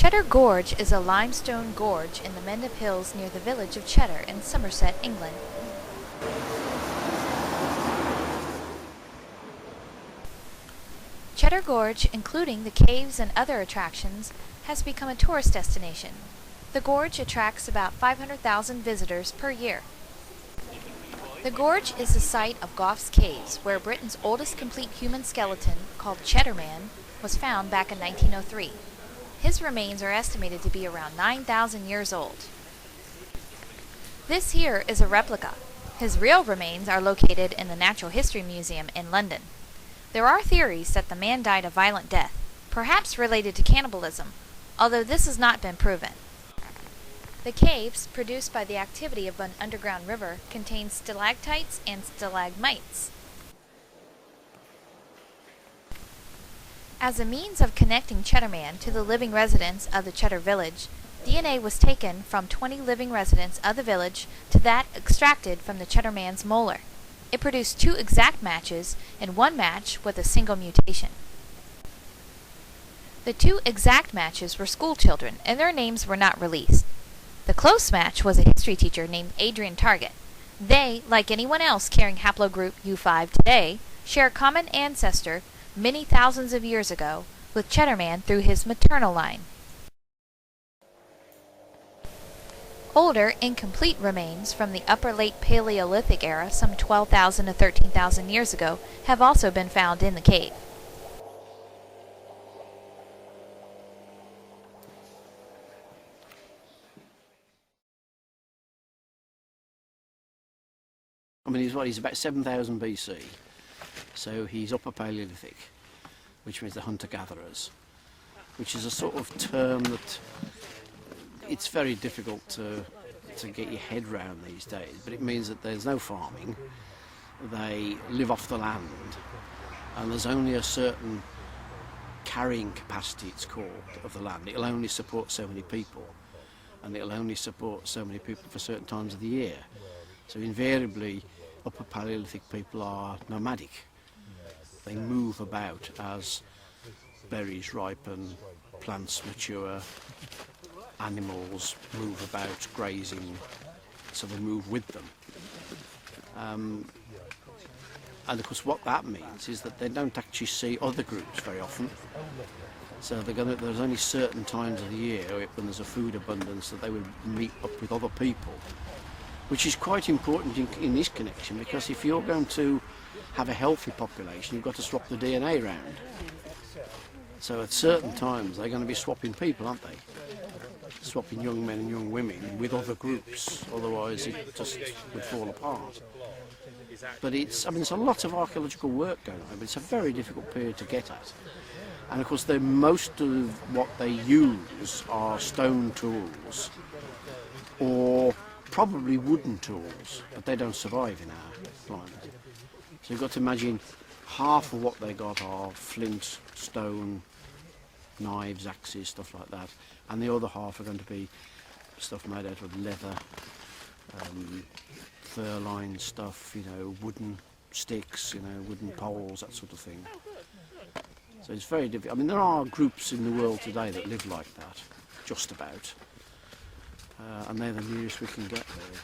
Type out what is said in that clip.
Cheddar Gorge is a limestone gorge in the Mendip Hills near the village of Cheddar in Somerset, England. Cheddar Gorge, including the caves and other attractions, has become a tourist destination. The gorge attracts about 500,000 visitors per year. The gorge is the site of Gough's caves, where Britain's oldest complete human skeleton, called Cheddar Man, was found back in 1903. His remains are estimated to be around 9,000 years old. This here is a replica. His real remains are located in the Natural History Museum in London. There are theories that the man died a violent death, perhaps related to cannibalism, although this has not been proven. The caves, produced by the activity of an underground river, contain stalactites and stalagmites. As a means of connecting Cheddar Man to the living residents of the Cheddar village, DNA was taken from 20 living residents of the village to that extracted from the Cheddar Man's molar. It produced 2 exact matches and 1 match with a single mutation. The 2 exact matches were school children, and their names were not released. The close match was a history teacher named Adrian Target. They, like anyone else carrying haplogroup U5 today, share a common ancestor many thousands of years ago with Cheddar Man through his maternal line. Older, incomplete remains from the Upper Late Paleolithic era, some 12,000 to 13,000 years ago, have also been found in the cave. I mean, he's about 7,000 BC, so he's Upper Paleolithic, which means the hunter-gatherers, which is a sort of term that it's very difficult to get your head round these days, but it means that there's no farming, they live off the land, and there's only a certain carrying capacity, it's called, of the land. It'll only support so many people, and it'll only support so many people for certain times of the year. So invariably, Upper Paleolithic people are nomadic. They move about as berries ripen, plants mature, animals move about grazing, so they move with them. And of course what that means is that they don't actually see other groups very often. So there's only certain times of the year when there's a food abundance that they will meet up with other people, which is quite important in this connection, because if you're going to have a healthy population, you've got to swap the DNA around. So at certain times they're going to be swapping people, aren't they? Swapping young men and young women with other groups, otherwise it just would fall apart. But there's a lot of archaeological work going on, but it's a very difficult period to get at. And of course most of what they use are stone tools, or probably wooden tools, but they don't survive in our climate. So you've got to imagine half of what they got are flint, stone, knives, axes, stuff like that, and the other half are going to be stuff made out of leather, fur-lined stuff, wooden sticks, wooden poles, that sort of thing. So it's very difficult. I mean, there are groups in the world today that live like that, just about. And they're the nearest we can get, really.